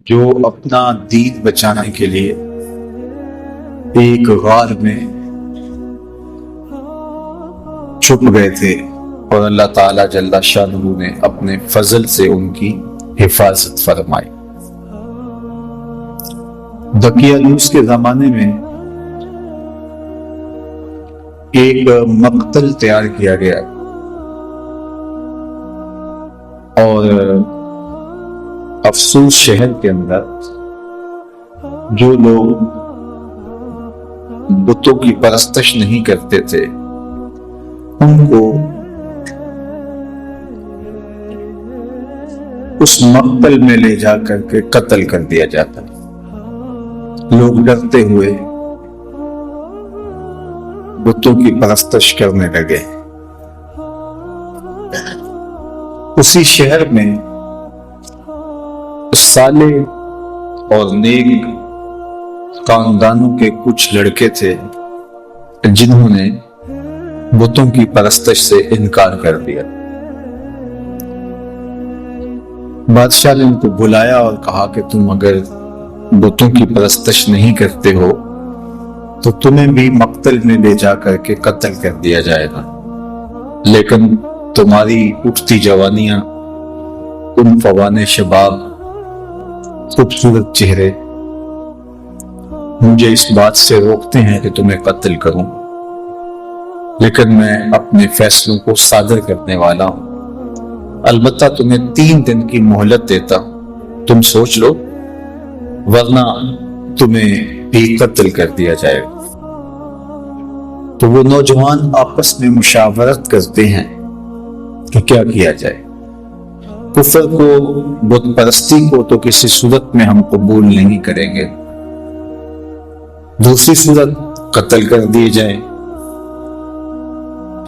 جو اپنا دین بچانے کے لیے ایک غار میں چھپ گئے تھے اور اللہ تعالی جل شانہ نے اپنے فضل سے ان کی حفاظت فرمائی۔ دقیانوس کے زمانے میں ایک مقتل تیار کیا گیا اور افسوس شہر کے اندر جو لوگ بتوں کی پرستش نہیں کرتے تھے ان کو اس مقتل میں لے جا کر کے قتل کر دیا جاتا۔ لوگ ڈرتے ہوئے بتوں کی پرستش کرنے لگے۔ اسی شہر میں صالح اور نیک خاندانوں کے کچھ لڑکے تھے جنہوں نے بتوں کی پرستش سے انکار کر دیا۔ بادشاہ نے ان کو بلایا اور کہا کہ تم اگر بتوں کی پرستش نہیں کرتے ہو تو تمہیں بھی مقتل میں لے جا کر کے قتل کر دیا جائے گا، لیکن تمہاری اٹھتی جوانیاں، ان فوان شباب، خوبصورت چہرے مجھے اس بات سے روکتے ہیں کہ تمہیں قتل کروں، لیکن میں اپنے فیصلوں کو صادر کرنے والا ہوں۔ البتہ تمہیں 3 دن کی مہلت دیتا ہوں، تم سوچ لو ورنہ تمہیں بھی قتل کر دیا جائے گا۔ تو وہ نوجوان آپس میں مشاورت کرتے ہیں کہ کیا کیا جائے۔ کفر کو، بت پرستی کو تو کسی صورت میں ہم قبول نہیں کریں گے، دوسری صورت قتل کر دیے جائے۔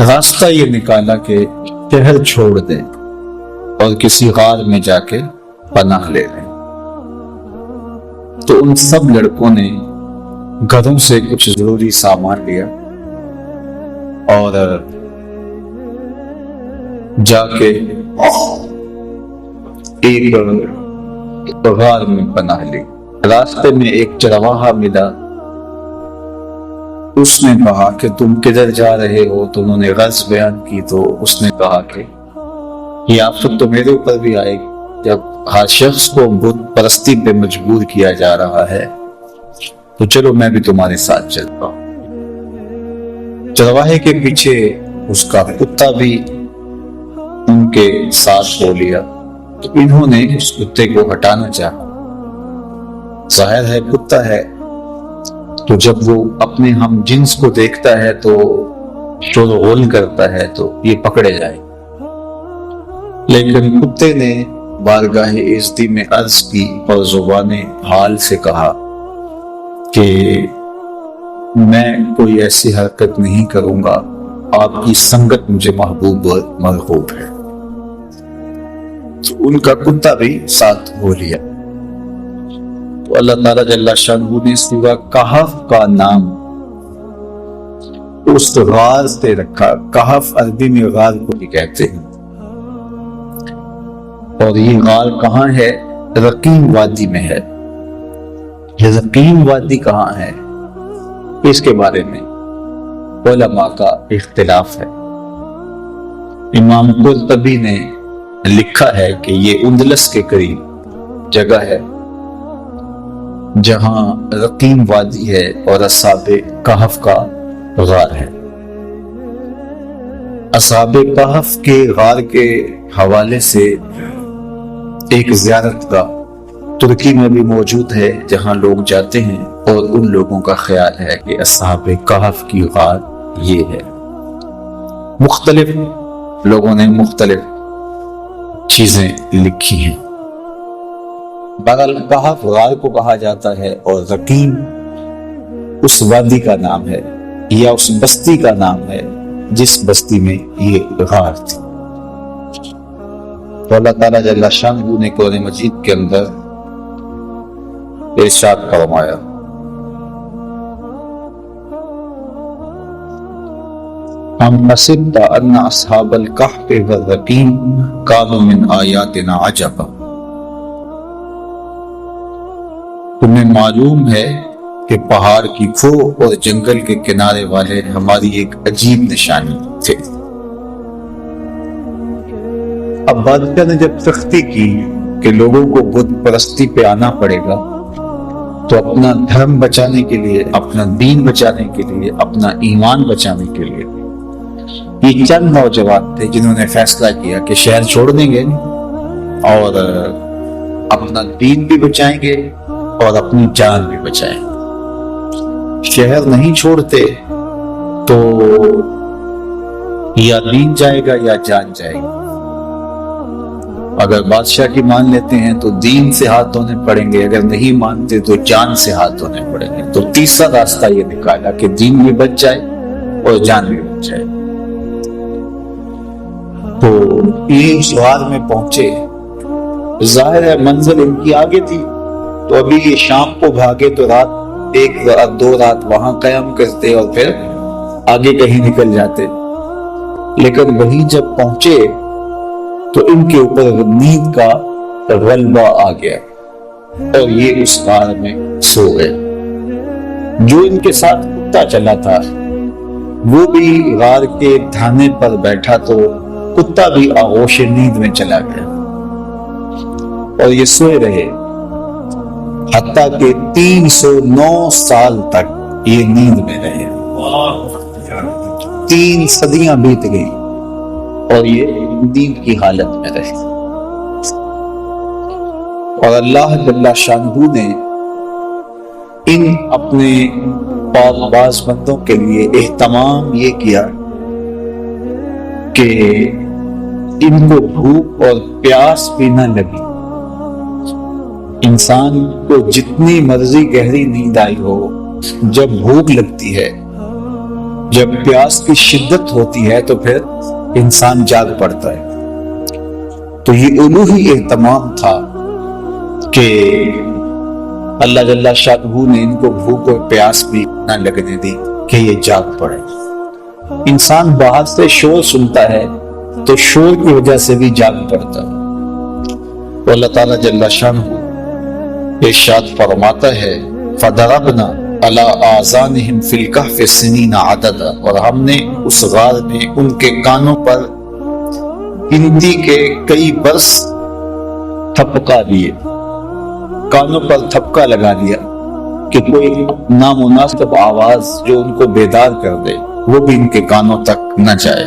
راستہ یہ نکالا کہ شہر چھوڑ دیں اور کسی غار میں جا کے پناہ لے لیں۔ تو ان سب لڑکوں نے گھروں سے کچھ ضروری سامان لیا اور جا کے ایک غار میں پناہ لی۔ راستے میں ایک چرواہا ملا، اس نے کہا کہ تم کدھر جا رہے ہو؟ تو انہوں نے غرض بیان کی تو اس نے کہا کہ یہ آفت تو میرے اوپر بھی آئے گی جب ہر شخص کو بت پرستی پہ مجبور کیا جا رہا ہے، تو چلو میں بھی تمہارے ساتھ چلتا ہوں۔ چرواہے کے پیچھے اس کا کتا بھی ان کے ساتھ ہو لیا، تو انہوں نے اس کتے کو ہٹانا چاہا۔ ظاہر ہے کتا ہے تو جب وہ اپنے ہم جنس کو دیکھتا ہے تو شور و غل کرتا ہے، تو یہ پکڑے جائے۔ لیکن کتے نے بارگاہ عزتی میں عرض کی اور زبان حال سے کہا کہ میں کوئی ایسی حرکت نہیں کروں گا، آپ کی سنگت مجھے محبوب اور مرغوب ہے۔ تو ان کا کتا بھی ساتھ ہو لیا۔ تو اللہ تعالیٰ جل شانہ نے سورہ کہف کا نام اس غار سے رکھا۔ کہف عربی میں غار کو بھی کہتے ہیں، اور یہ غار کہاں ہے؟ رقیم وادی میں ہے۔ یہ رقیم وادی کہاں ہے اس کے بارے میں علماء کا اختلاف ہے۔ امام قرطبی نے لکھا ہے کہ یہ اندلس کے قریب جگہ ہے جہاں رقیم وادی ہے اور اصحاب کہف کا غار ہے۔ اصحاب کہف کے غار کے حوالے سے ایک زیارت گاہ ترکی میں بھی موجود ہے جہاں لوگ جاتے ہیں، اور ان لوگوں کا خیال ہے کہ اصحاب کہف کی غار یہ ہے۔ مختلف لوگوں نے مختلف چیزیں لکھی ہیں۔ بہرحال کہف غار کو کہا جاتا ہے اور رقیم اس وادی کا نام ہے یا اس بستی کا نام ہے جس بستی میں یہ غار تھی۔ تو اللہ تعالیٰ جل شانہ نے قرآن مجید کے اندر ارشاد فرمایا، ام حسبت ان اصحاب الکہف والرقیم کانوا من آیاتنا عجبا۔ تمہیں معلوم ہے کہ پہاڑ کی کھو اور جنگل کے کنارے والے ہماری ایک عجیب نشانی تھے۔ اب بادشاہ نے جب سختی کی کہ لوگوں کو بت پرستی پہ آنا پڑے گا، تو اپنا دھرم بچانے کے لیے، اپنا دین بچانے کے لیے، اپنا ایمان بچانے کے لیے یہ چند نوجوان تھے جنہوں نے فیصلہ کیا کہ شہر چھوڑ دیں گے اور اپنا دین بھی بچائیں گے اور اپنی جان بھی بچائیں گے۔ شہر نہیں چھوڑتے تو یا دین جائے گا یا جان جائے گا۔ اگر بادشاہ کی مان لیتے ہیں تو دین سے ہاتھ دھونے پڑیں گے، اگر نہیں مانتے تو جان سے ہاتھ دھونے پڑیں گے۔ تو تیسرا راستہ یہ نکالا کہ دین بھی بچ جائے اور جان بھی بچ جائے۔ تو یہ اس غار میں پہنچے، ظاہر ہے منزل ان کی آگے تھی، تو ابھی یہ شام کو بھاگے تو رات، ایک رات دو رات وہاں قیام کرتے اور پھر آگے کہیں نکل جاتے۔ لیکن وہی جب پہنچے تو ان کے اوپر نیند کا غلبہ آ گیا اور یہ اس غار میں سو گئے۔ جو ان کے ساتھ کتا چلا تھا وہ بھی غار کے دھانے پر بیٹھا، تو کتا بھی آغوش نیند میں چلا گیا اور یہ سوئے رہے، حتیٰ کہ 309 سال تک یہ نیند میں رہے۔ 3 صدیاں بیت گئی اور یہ نیند کی حالت میں رہے۔ اور اللہ جل شانہ نے ان اپنے پاک باز بندوں کے لیے اہتمام یہ کیا کہ ان کو بھوک اور پیاس بھی نہ لگی۔ انسان کو جتنی مرضی گہری نیند آئی ہو، جب بھوک لگتی ہے، جب پیاس کی شدت ہوتی ہے تو پھر انسان جاگ پڑتا ہے۔ تو یہ الوہی اہتمام تھا کہ اللہ جل شانہ نے ان کو بھوک اور پیاس بھی نہ لگنے دی کہ یہ جاگ پڑے۔ انسان باہر سے شور سنتا ہے تو شور کی وجہ سے بھی جاگ پڑتا ہے۔ تو اللہ تعالیٰ جل شانہ ارشاد فرماتا ہے فَضَرَبْنَا عَلَىٰ آذَانِهِمْ فِي الْكَهْفِ سِنِينَ عَدَدًا، اور ہم نے اس غار میں ان کے کانوں پر گنتی کے کئی برس تھپکا دیے، کانوں پر تھپکا لگا دیا کہ کوئی نامناسب آواز جو ان کو بیدار کر دے وہ بھی ان کے کانوں تک نہ جائے۔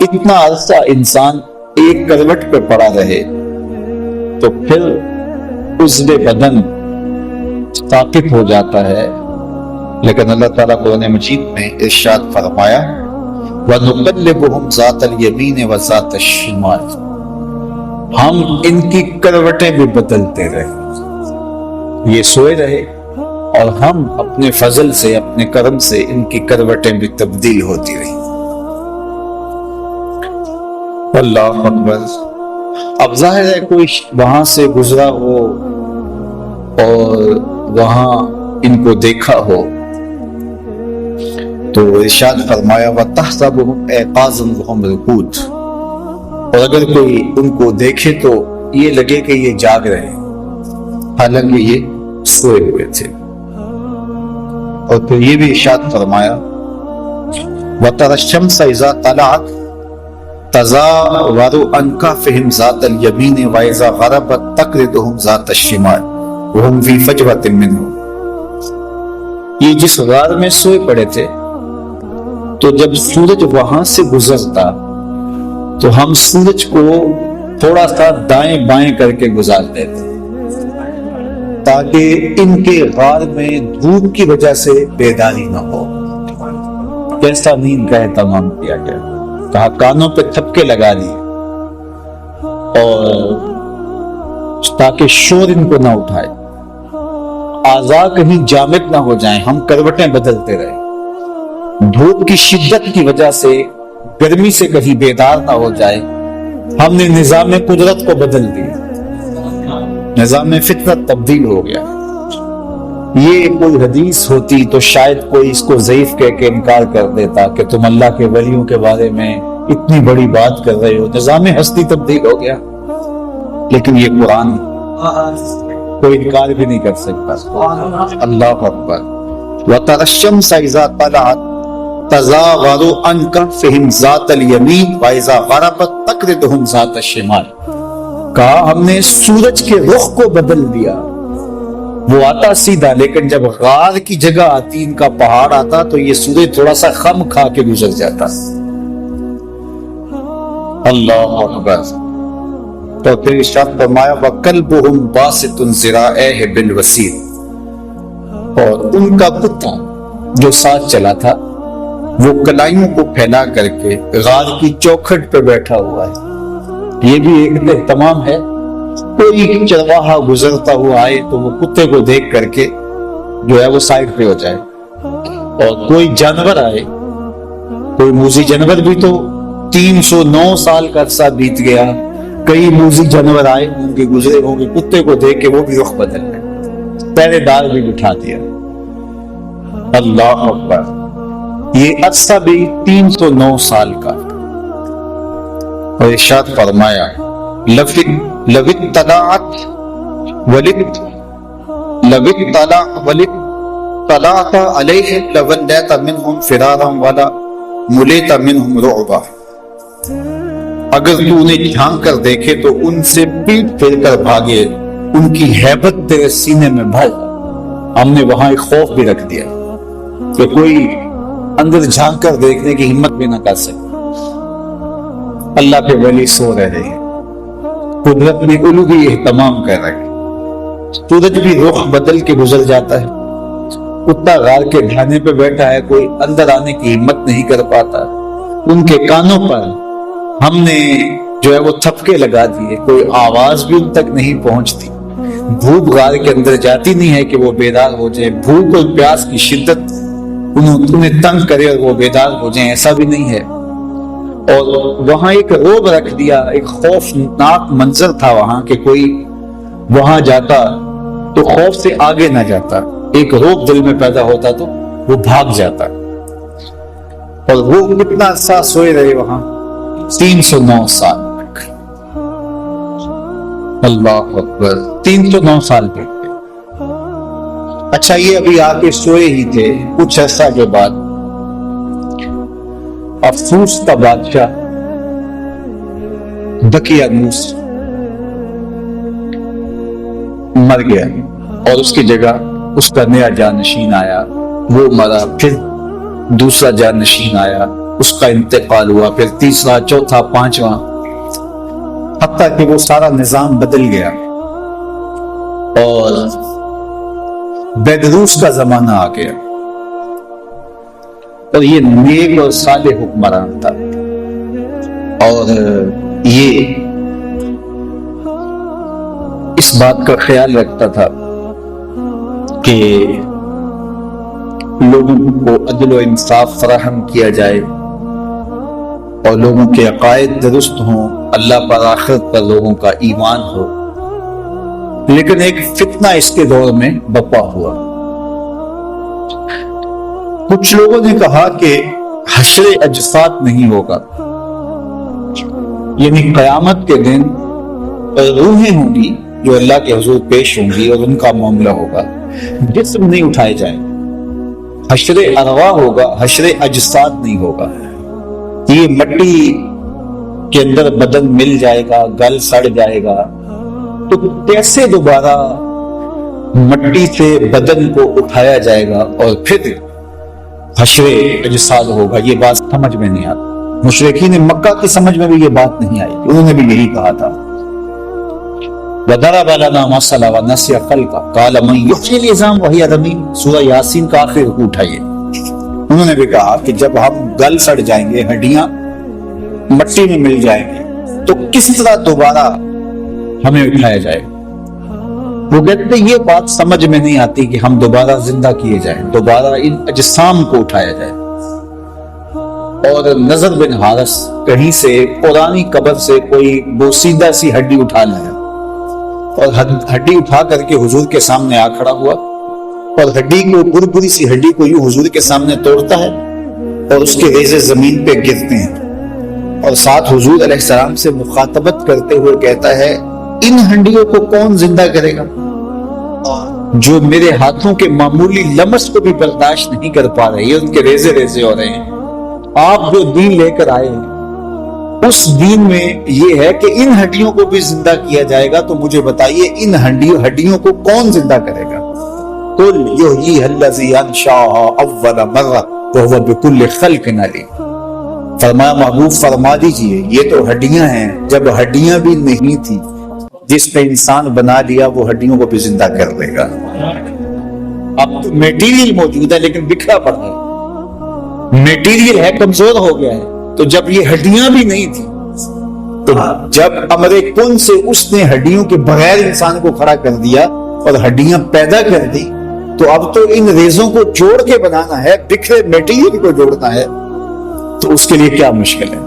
اتنا عرصہ انسان ایک کروٹ پہ پڑا رہے تو پھر عضو بدن ثابت ہو جاتا ہے، لیکن اللہ تعالیٰ قرآن مجید میں ارشاد فرمایا وَنُقَلِّبُهُمْ ذَاتَ الْيَمِينِ وَذَاتَ الشِّمَالِ، ہم ان کی کروٹیں بھی بدلتے رہے۔ یہ سوئے رہے اور ہم اپنے فضل سے، اپنے کرم سے ان کی کروٹیں بھی تبدیل ہوتی رہی۔ اللہ اکبر۔ اب ظاہر ہے کوئی وہاں سے گزرا ہو اور وہاں ان کو دیکھا ہو تو ارشاد فرمایا وَتَحْسَبُهُمْ أَيْقَاظًا وَهُمْ رُقُودٌ، اور اگر کوئی ان کو دیکھے تو یہ لگے کہ یہ جاگ رہے ہیں، حالانکہ یہ سوئے ہوئے تھے۔ اور پھر یہ بھی ارشاد فرمایا وَتَرَى الشَّمْسَ إِذَا طَلَعَتْ تَزَاوَرُ عَنْ كَهْفِهِمْ ذَاتَ الْيَمِينِ وَإِذَا غَرَبَتْ تَقْرِضُهُمْ ذَاتَ الشِّمَالِ وَهُمْ فِي فَجْوَةٍ مِّنْهُ۔ یہ جس غار میں سوئے پڑے تھے تو جب سورج وہاں سے گزرتا تو ہم سورج کو تھوڑا سا دائیں بائیں کر کے گزار دیتے تاکہ ان کے غار میں دھوپ کی وجہ سے بیداری نہ ہو۔ کیسا نیند کا اہتمام کیا گیا، کہا کانوں پہ تھپکے لگا دیے اور تاکہ شور ان کو نہ اٹھائے، اعضاء کہیں جامد نہ ہو جائیں، ہم کروٹیں بدلتے رہے۔ دھوپ کی شدت کی وجہ سے، گرمی سے کہیں بیدار نہ ہو جائے، ہم نے نظام قدرت کو بدل دیا، نظام فطرت تبدیل ہو گیا۔ یہ کوئی حدیث ہوتی تو شاید کوئی اس کو ضعیف کہہ کے انکار کر دیتا کہ تم اللہ کے ولیوں کے بارے میں اتنی بڑی بات کر رہے ہو، نظام ہستی تبدیل ہو گیا۔ لیکن یہ قرآن کوئی انکار بھی نہیں کر سکتا. اللہ اکبر. وَتَرَى الشَّمْسَ إِذَا طَلَعَتْ تَزَاوَرُ عَنْ كَهْفِهِمْ ذَاتَ الْيَمِينِ وَإِذَا غَرَبَتْ تَقْرِضُهُمْ ذَاتَ الشِّمَالِ. کہا ہم نے سورج کے رخ کو بدل دیا. وہ آتا سیدھا، لیکن جب غار کی جگہ آتی، ان کا پہاڑ آتا، تو یہ سورج تھوڑا سا خم کھا کے گزر جاتا. اللہ اکبر. تو پھر ارشاد فرمایا وَقَلْبُهُمْ بَاسِطٌ ذِرَاعَيْهِ بِالْوَسِيدِ. اور ان کا کتا جو ساتھ چلا تھا وہ کلائیوں کو پھیلا کر کے غار کی چوکھٹ پہ بیٹھا ہوا ہے. یہ بھی ایک اہتمام ہے. کوئی چرواہا گزرتا ہوا آئے تو وہ کتے کو دیکھ کر کے جو ہے وہ سائڈ پہ ہو جائے. اور کوئی جانور آئے، کوئی موذی جانور بھی تو 309 سال کا عرصہ بیت گیا، کئی موذی جانور آئے ان کے گزرے ہوں گے، کتے کو دیکھ کے وہ بھی رخ بدل گئے، پہرے دار بھی بٹھا دیا. اللہ اکبر. یہ عرصہ بھی 309 سال کا. اور ارشاد فرمایا لَوِ اطَّلَعْتَ عَلَيْهِ لَوَلَّيْتَ مِنْهُمْ فِرَارًا وَلَمُلِئْتَ مِنْهُمْ رُعْبًا. اگر تو انہیں جھانک کر دیکھے تو ان سے پیٹ پھیر کر بھاگے، ان کی ہیبت تیرے سینے میں بھر. ہم نے وہاں ایک خوف بھی رکھ دیا کہ کوئی اندر جھانک کر دیکھنے کی ہمت بھی نہ کر سکے. اللہ کے ولی سو رہے ہیں، قدرت نے الوہی اہتمام کر رکھے. سورج بھی رخ بدل کے گزر جاتا ہے. کتا غار کے ڈھانے پہ بیٹھا ہے، کوئی اندر آنے کی ہمت نہیں کر پاتا. ان کے کانوں پر ہم نے جو ہے وہ تھپکے لگا دیے، کوئی آواز بھی ان تک نہیں پہنچتی. بھوک غار کے اندر جاتی نہیں ہے کہ وہ بیدار ہو جائے. بھوک اور پیاس کی شدت انہیں تنگ کرے اور وہ بیدار ہو جائیں، ایسا بھی نہیں ہے. اور وہاں ایک روب رکھ دیا، ایک خوفناک منظر تھا وہاں کہ کوئی وہاں جاتا تو خوف سے آگے نہ جاتا، ایک روب دل میں پیدا ہوتا تو وہ بھاگ جاتا. اور وہ کتنا عرصہ سوئے رہے وہاں؟ 309 سال تک. اللہ اکبر. 309 سال تک. اچھا، یہ ابھی آ کے سوئے ہی تھے، کچھ عرصہ کے بعد افسوس کا بادشاہ دقیانوس مر گیا اور اس کی جگہ اس کا نیا جانشین آیا. وہ مرا، پھر دوسرا جانشین آیا، اس کا انتقال ہوا، پھر تیسرا، چوتھا، پانچواں، حتیٰ کہ وہ سارا نظام بدل گیا اور بیدروس کا زمانہ آ گیا. اور یہ نیک اور صالح حکمران تھا، اور یہ اس بات کا خیال رکھتا تھا کہ لوگوں کو عدل و انصاف فراہم کیا جائے اور لوگوں کے عقائد درست ہوں، اللہ پر آخرت پر لوگوں کا ایمان ہو. لیکن ایک فتنہ اس کے دور میں بپا ہوا. کچھ لوگوں نے کہا کہ حشر اجساد نہیں ہوگا، یعنی قیامت کے دن روحیں ہوں گی جو اللہ کے حضور پیش ہوں گی اور ان کا معاملہ ہوگا، جسم نہیں اٹھائے جائیں. حشر ارواح ہوگا، حشر اجساد نہیں ہوگا. یہ مٹی کے اندر بدن مل جائے گا، گل سڑ جائے گا، تو کیسے دوبارہ مٹی سے بدن کو اٹھایا جائے گا اور پھر حشر اجساد ہوگا؟ یہ بات سمجھ میں نہیں آتی. مشرکین مکہ کی سمجھ میں بھی یہ بات نہیں آئی، انہوں نے بھی یہی کہا تھا. وَضَرَبَ لَنَا مَثَلًا وَنَسِيَ خَلْقَهُ قَالَ مَن يُحْيِي الْعِظَامَ وَهِيَ رَمِيمٌ. سورہ یاسین کا آخر رکوع اٹھائیے. انہوں نے بھی کہا کہ جب ہم گل سڑ جائیں گے، ہڈیاں مٹی میں مل جائیں گے، تو کس طرح دوبارہ ہمیں اٹھایا جائے گا؟ وہ کہتے ہیں یہ بات سمجھ میں نہیں آتی کہ ہم دوبارہ زندہ کیے جائیں، دوبارہ ان اجسام کو اٹھایا جائے. اور نظر بن حارث کہیں سے پرانی قبر سے کوئی بوسیدہ سی ہڈی اٹھا لایا اور ہڈی اٹھا کر کے حضور کے سامنے آ کھڑا ہوا، اور ہڈی کو بری سی ہڈی کو یوں حضور کے سامنے توڑتا ہے اور اس کے ریزے زمین پہ گرتے ہیں، اور ساتھ حضور علیہ السلام سے مخاطبت کرتے ہوئے کہتا ہے ان ہڈیوں کو کون زندہ کرے گا؟ جو میرے ہاتھوں کے معمولی لمس کو بھی برداشت نہیں کر پا رہی ہے، ان کے ریزے ریزے ہو رہے ہیں۔ آپ جو دین لے کر آئے اس دین میں یہ ہے کہ ان ہڈیوں کو بھی زندہ کیا جائے گا، تو مجھے بتائیے ان ہڈیوں کو کون زندہ کرے گا؟ قل یحییھا الذی انشأھا اول مرہ وہو بکل خلق علیم۔ فرمایا محبوب فرما دیجئے یہ تو ہڈیاں ہیں، جب ہڈیاں بھی نہیں تھی جس نے انسان بنا لیا وہ ہڈیوں کو بھی زندہ کر دے گا۔ اب تو میٹیریل موجود ہے لیکن بکھرا پڑا ہے، میٹیریل ہے کمزور ہو گیا ہے، تو جب یہ ہڈیاں بھی نہیں تھی تو جب امر کن سے اس نے ہڈیوں کے بغیر انسان کو کھڑا کر دیا اور ہڈیاں پیدا کر دی، تو اب تو ان ریزوں کو جوڑ کے بنانا ہے، بکھرے میٹیریل کو جوڑنا ہے، تو اس کے لیے کیا مشکل ہے؟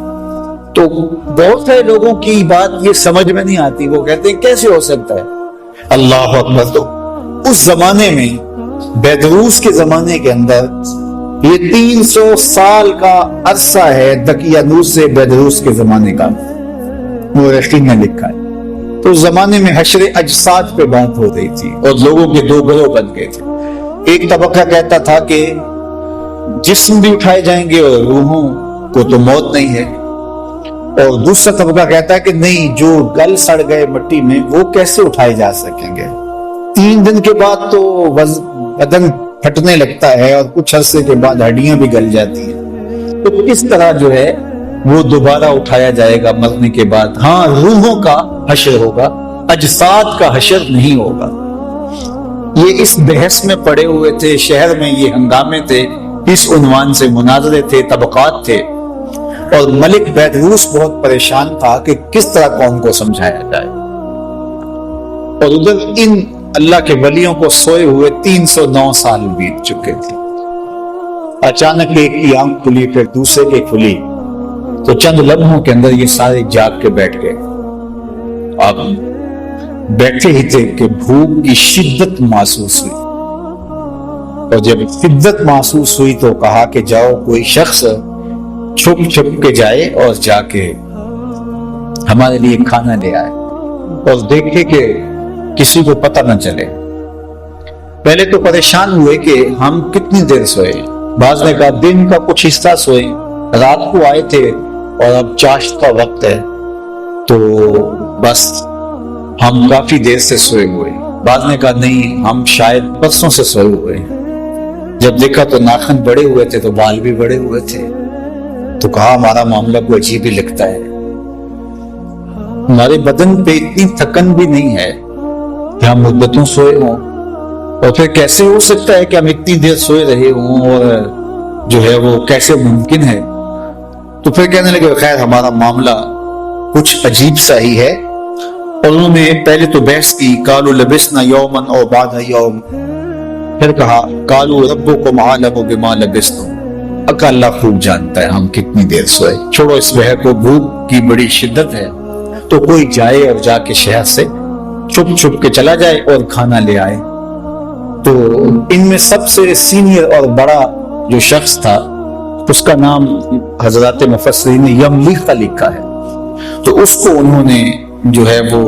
تو بہت سارے لوگوں کی بات یہ سمجھ میں نہیں آتی، وہ کہتے ہیں کیسے ہو سکتا ہے؟ اللہ اکبر۔ تو اس زمانے میں بیدروس کے زمانے کے اندر یہ 300 سال کا عرصہ ہے دقیانوس سے بیدروس کے زمانے کا، مورخین نے لکھا ہے۔ تو اس زمانے میں حشر اجساد پہ بات ہو رہی تھی اور لوگوں کے دو گروہ بن گئے تھے۔ ایک طبقہ کہتا تھا کہ جسم بھی اٹھائے جائیں گے اور روحوں کو تو موت نہیں ہے، اور دوسرا طبقہ کہتا ہے کہ نہیں، جو گل سڑ گئے مٹی میں وہ کیسے اٹھائے جا سکیں گے؟ 3 دن کے بعد تو بدن پھٹنے لگتا ہے اور کچھ عرصے کے بعد ہڈیاں بھی گل جاتی ہیں، تو کس طرح جو ہے وہ دوبارہ اٹھایا جائے گا مرنے کے بعد؟ ہاں، روحوں کا حشر ہوگا، اجساد کا حشر نہیں ہوگا۔ یہ اس بحث میں پڑے ہوئے تھے، شہر میں یہ ہنگامے تھے، اس عنوان سے مناظرے تھے، طبقات تھے، اور ملک بیدروس بہت پریشان تھا کہ کس طرح قوم کو سمجھایا جائے۔ اور ادھر ان اللہ کے ولیوں کو سوئے ہوئے 309 سال بیت چکے تھے۔ اچانک ایک کی آنکھ کھلی، پھر دوسرے کی کھلی، تو چند لمحوں کے اندر یہ سارے جاگ کے بیٹھ گئے۔ اب بیٹھے ہی تھے کہ بھوک کی شدت محسوس ہوئی، اور جب شدت محسوس ہوئی تو کہا کہ جاؤ کوئی شخص چھپ چھپ کے جائے اور جا کے ہمارے لیے کھانا لے آئے، اور دیکھے کہ کسی کو پتہ نہ چلے۔ پہلے تو پریشان ہوئے کہ ہم کتنی دیر سوئے، بعض نے کہا دن کا کچھ حصہ سوئے، رات کو آئے تھے اور اب چاشت کا وقت ہے تو بس ہم کافی دیر سے سوئے ہوئے۔ بعض نے کہا نہیں، ہم شاید پرسوں سے سوئے ہوئے۔ جب دیکھا تو ناخن بڑے ہوئے تھے تو بال بھی بڑے ہوئے تھے، تو کہا ہمارا معاملہ کو عجیب ہی لگتا ہے، ہمارے بدن پہ اتنی تھکن بھی نہیں ہے کہ ہم مدتوں سوئے ہوں، اور پھر کیسے ہو سکتا ہے کہ ہم اتنی دیر سوئے رہے ہوں، اور جو ہے وہ کیسے ممکن ہے؟ تو پھر کہنے لگے خیر ہمارا معاملہ کچھ عجیب سا ہی ہے۔ اور انہوں نے پہلے تو بحث کی، قالوا لبسنا یوما او بعد یوم، پھر کہا قالوا ربکم اعلم بما لبستم، اللہ خوب جانتا ہے ہم کتنی دیر سوئے، چھوڑو اس بحث کو، بھوک کی بڑی شدت ہے تو کوئی جائے اور جا کے شہر سے چھپ چھپ کے چلا جائے اور کھانا لے آئے۔ تو ان میں سب سے سینئر اور بڑا جو شخص تھا اس کا نام حضرات مفسرین نے یملیخ لکھا ہے، تو اس کو انہوں نے جو ہے وہ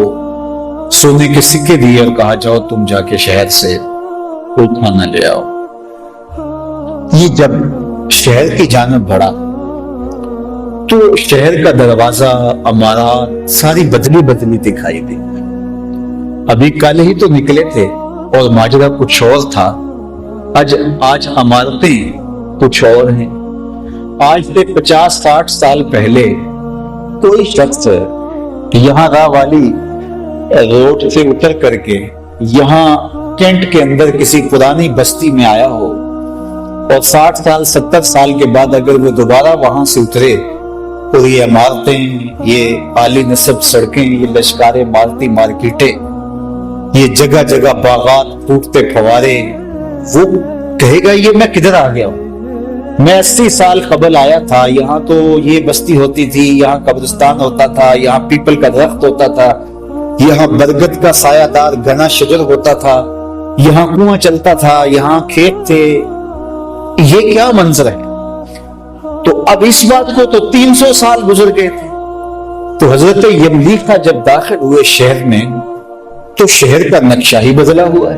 سونے کے سکے دیے اور کہا جاؤ تم جا کے شہر سے کوئی کھانا لے آؤ۔ یہ جب شہر کی جانب بڑھا تو شہر کا دروازہ، عمارات ساری بدلی بدلی دکھائی دی۔ ابھی کل ہی تو نکلے تھے اور ماجرا کچھ اور تھا، آج عمارتیں کچھ اور ہیں۔ آج سے 50-60 سال پہلے کوئی شخص یہاں راہ والی روڈ سے اتر کر کے یہاں کینٹ کے اندر کسی پرانی بستی میں آیا ہو، اور 60 سال 70 سال کے بعد اگر وہ دوبارہ وہاں سے اترے تو یہ عمارتیں، یہ عالی نصب سڑکیں، یہ لشکار عمارتی مارکیٹیں، یہ جگہ جگہ باغات، پھوٹتے فوارے، وہ کہے گا یہ میں کدھر آ گیا ہوں؟ میں 80 سال قبل آیا تھا، یہاں تو یہ بستی ہوتی تھی، یہاں قبرستان ہوتا تھا، یہاں پیپل کا درخت ہوتا تھا، یہاں برگد کا سایہ دار گھنا شجر ہوتا تھا، یہاں کنواں چلتا تھا، یہاں کھیت تھے، یہ کیا منظر ہے؟ تو اب اس بات کو تو 300 سال گزر گئے تھے۔ تو حضرت یملیخ جب داخل ہوئے شہر میں تو شہر کا نقشہ ہی بدلا ہوا ہے۔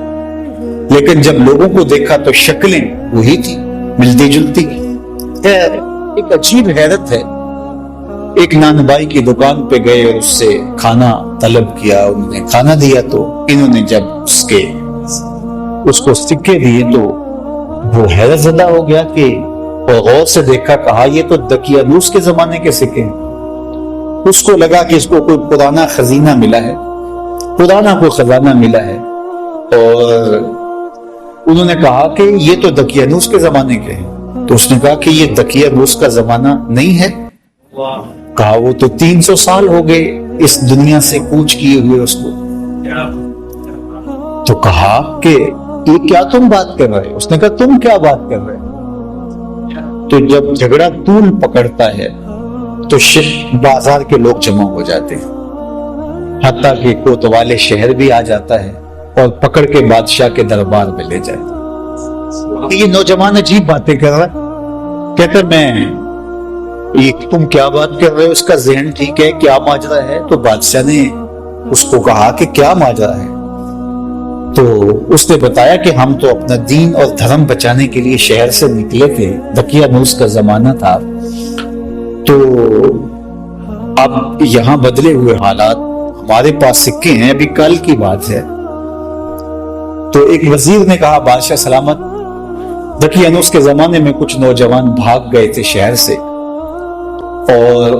لیکن جب لوگوں کو دیکھا تو شکلیں وہی تھی، ملتی جلتی۔ ایک عجیب حیرت ہے، ایک نانبائی کی دکان پہ گئے اور اس سے کھانا طلب کیا، انہوں نے کھانا دیا تو انہوں نے جب اس کو سکے دیے تو وہ حیرت زدہ ہو گیا کہ، اور غور سے دیکھا، کہا یہ تو دقیانوس کے زمانے کے سکے ہیں۔ اس کو لگا کہ اس کو کوئی پرانا خزینہ ملا ہے، پرانا کوئی خزانہ ملا ہے، اور انہوں نے کہا کہ یہ تو دقیانوس کے زمانے کے ہیں۔ تو اس نے کہا کہ یہ دقیانوس کا زمانہ نہیں ہے۔ کہا وہ تو 300 سال ہو گئے اس دنیا سے کوچ کیے ہوئے اس کو۔ تو کہا کہ یہ کیا تم بات کر رہے؟ اس نے کہا تم کیا بات کر رہے؟ تو جب جھگڑا طول پکڑتا ہے تو بازار کے لوگ جمع ہو جاتے ہیں، حتیٰ کہ کوتوالے شہر بھی آ جاتا ہے اور پکڑ کے بادشاہ کے دربار میں لے جائے۔ یہ نوجوان عجیب باتیں کر رہا ہے، کہتا میں یہ تم کیا بات کر رہے ہو، اس کا ذہن ٹھیک ہے، کیا ماجرا ہے؟ تو بادشاہ نے اس کو کہا کہ کیا ماجرا ہے؟ تو اس نے بتایا کہ ہم تو اپنا دین اور دھرم بچانے کے لیے شہر سے نکلے تھے، دقیانوس کا زمانہ تھا، تو اب یہاں بدلے ہوئے حالات، ہمارے پاس سکے ہیں، ابھی کل کی بات ہے۔ تو ایک وزیر نے کہا بادشاہ سلامت، دقیانوس کے زمانے میں کچھ نوجوان بھاگ گئے تھے شہر سے، اور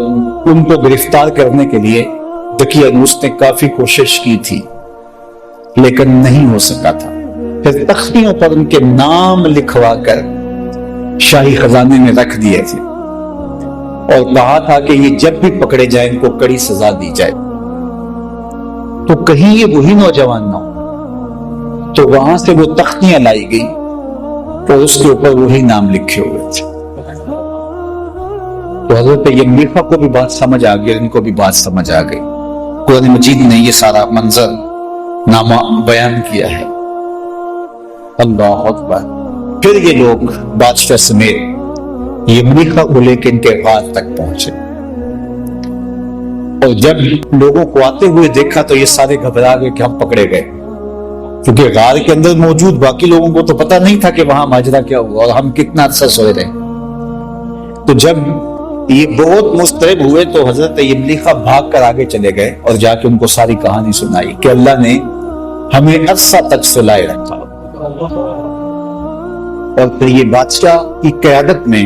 ان کو گرفتار کرنے کے لیے دقیانوس نے کافی کوشش کی تھی لیکن نہیں ہو سکا تھا۔ پھر تختیوں پر ان کے نام لکھوا کر شاہی خزانے میں رکھ دیے تھے اور کہا تھا کہ یہ جب بھی پکڑے جائیں ان کو کڑی سزا دی جائے۔ تو کہیں یہ وہی نوجوان نہ ہو، تو وہاں سے وہ تختیاں لائی گئی اور اس کے اوپر وہی نام لکھے ہوئے تھے۔ تو حضرت یملیخا کو بھی بات سمجھ آ گئی، ان کو بھی بات سمجھ آ گئی۔ قرآن مجید نے یہ سارا منظر نامہ بیان کیا ہے۔ اللہ اکبر۔ پھر یہ لوگ بادشاہ سمیت یملیخا کو لے کے ان کے غار تک پہنچے، اور جب لوگوں کو آتے ہوئے دیکھا تو یہ سارے گھبرا گئے کہ ہم پکڑے گئے، کیونکہ غار کے اندر موجود باقی لوگوں کو تو پتہ نہیں تھا کہ وہاں ماجرا کیا ہوا اور ہم کتنا عرصہ سوئے رہے۔ تو جب یہ بہت مضطرب ہوئے تو حضرت یملیخا بھاگ کر آگے چلے گئے اور جا کے ان کو ساری کہانی سنائی کہ اللہ نے ہمیں عرصہ تک سلائے رکھا۔ اور پھر یہ بادشاہ کی قیادت میں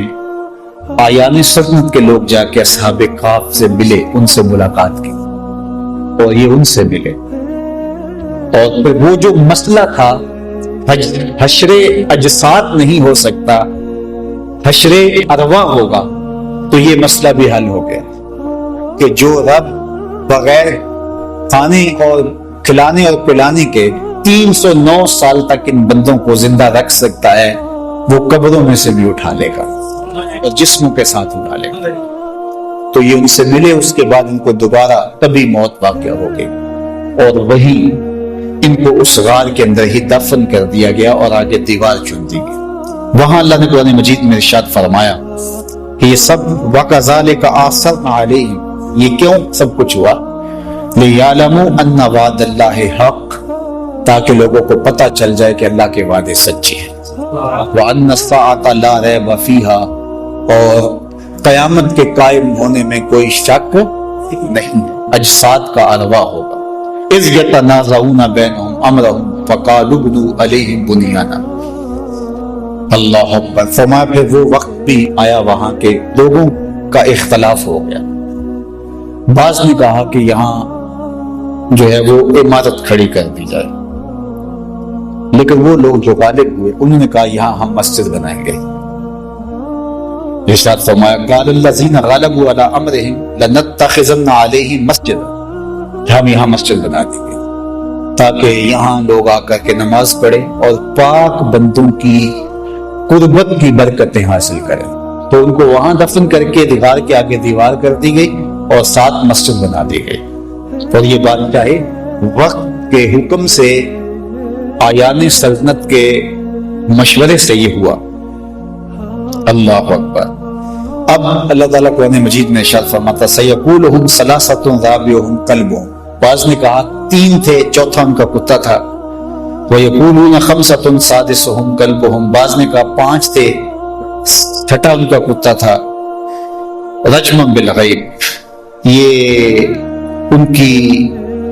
آیان سلطنت کے لوگ جا کے اصحاب کہف سے ملے، ان سے ملاقات کی اور یہ ان سے ملے، اور پھر وہ جو مسئلہ تھا حشر اجساد نہیں ہو سکتا، حشر ارواح ہوگا، تو یہ مسئلہ بھی حل ہو گیا کہ جو رب بغیر کھانے اور کھلانے اور پلانے کے 309 سال تک ان بندوں کو زندہ رکھ سکتا ہے، وہ قبروں میں سے بھی اٹھا لے گا اور جسموں کے ساتھ اٹھا لے گا۔ تو یہ ان سے ملے، اس کے بعد ان کو دوبارہ تبھی موت واقع ہو گئی اور وہی ان کو اس غار کے اندر ہی دفن کر دیا گیا اور آگے دیوار چن دی گئی۔ وہاں اللہ نے قرآن مجید میں ارشاد فرمایا کہ یہ سب وَكَذَلِكَ أَعْثَرْنَا عَلَيْهِمْ، یہ کیوں سب کچھ ہوا؟ لِيَعْلَمُوا أَنَّ وَعْدَ اللَّهِ حَقٌّ، تاکہ لوگوں کو پتہ چل جائے کہ اللہ کے وعدے سچے ہیں، وَأَنَّ السَّاعَةَ لَا رَيْبَ فِيهَا، اور قیامت کے قائم ہونے میں کوئی شک نہیں، اجساد کا ارواح ہوگا۔ إِذْ يَتَنَازَعُونَ بَيْنَهُمْ أَمْرَهُمْ فَقَالُوا ابْنُوا عَلَيْهِمْ بُنْيَانًا۔ اللہ اکبر۔ فرمایا پھر وہ وقت بھی آیا وہاں کے لوگوں کا اختلاف ہو گیا، بعض نے کہا کہ یہاں جو ہے وہ عمارت کھڑی کر دی جائے، لیکن وہ لوگ جو غالب ہوئے انہوں نے کہا یہاں ہم مسجد بنائیں گے۔ ارشاد فرمایا قال الذین غلبوا علی امرہم لنتخذن علیہم مسجدا، ہم یہاں مسجد بنا دیں گے تاکہ یہاں لوگ آ کر کے نماز پڑھیں اور پاک بندوں کی قربت کی برکتیں حاصل کریں۔ تو ان کو وہاں دفن کر کے دیوار کے آگے دیوار کر دی گئی اور ساتھ مسجد بنا دی گئی، اور یہ بات چاہے وقت کے حکم سے، آیان سلطنت کے مشورے سے یہ ہوا۔ اللہ اکبر۔ اب اللہ تعالیٰ قرآن مجید میں ارشاد فرماتا سَيَقُولُهُمْ ثَلَاثَةٌ رَابِعُهُمْ كَلْبُهُمْ، بعض نے کہا 3 تھے چوتھا ان کا کتا تھا۔ وَيَقُولُونَ خَمْسَةٌ سَادِسُهُمْ كَلْبُهُمْ، بعض نے کہا 5 تھے، چھٹا ان کا کتا تھا۔ رجمًا بالغیب، یہ ان کی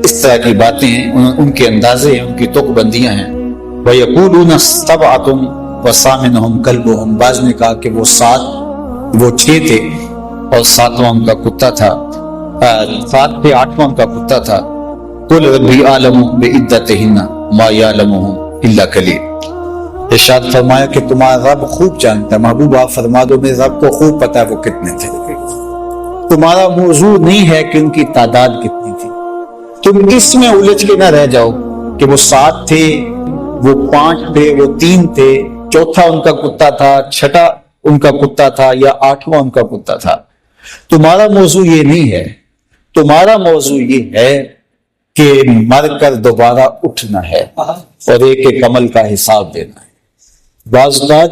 اس طرح کی باتیں ہیں، ان کے اندازے ہیں، ان کی تک بندیاں ہیں۔ وَيَقُولُونَ سَبْعَةٌ وَثَامِنُهُمْ كَلْبُهُمْ، بعض نے کہا کہ وہ 6 تھے اور 7واں ان کا کتا تھا، 7 تھے 8واں ان کا کتا تھا۔ قُلْ رَبِّي أَعْلَمُ بِعِدَّتِهِنَّ مَا يَعْلَمُهُمْ إِلَّا قَلِيلٌ۔ ارشاد فرمایا کہ تمہارا رب خوب جانتا ہے، محبوب آپ فرما دو میرے رب کو خوب پتا ہے وہ کتنے تھے۔ تمہارا موضوع نہیں ہے کہ ان کی تعداد کتنی تھی، تم اس میں الجھ کے نہ رہ جاؤ کہ وہ 7 تھے، وہ 5 تھے، وہ 3 تھے، چوتھا ان کا کتا تھا، چھٹا ان کا کتا تھا، یا 8واں ان کا کتا تھا۔ تمہارا موضوع یہ نہیں ہے، تمہارا موضوع یہ ہے کہ مر کر دوبارہ اٹھنا ہے اور ایک ایک عمل کا حساب دینا ہے۔ بعض اوقات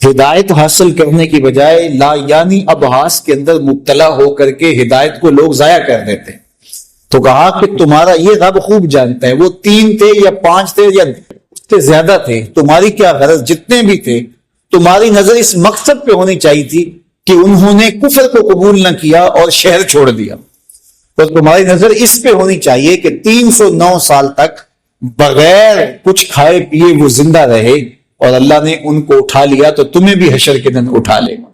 ہدایت حاصل کرنے کی بجائے لا یعنی ابحاث کے اندر مبتلا ہو کر کے ہدایت کو لوگ ضائع کر دیتے ہیں۔ تو کہا کہ تمہارا یہ رب خوب جانتا ہے، وہ 3 تھے یا 5 تھے یا اس سے زیادہ تھے، تمہاری کیا غرض، جتنے بھی تھے تمہاری نظر اس مقصد پہ ہونی چاہیے تھی کہ انہوں نے کفر کو قبول نہ کیا اور شہر چھوڑ دیا، تو تمہاری نظر اس پہ ہونی چاہیے کہ 309 سال تک بغیر کچھ کھائے پیے وہ زندہ رہے اور اللہ نے ان کو اٹھا لیا، تو تمہیں بھی حشر کے دن اٹھا لے گا۔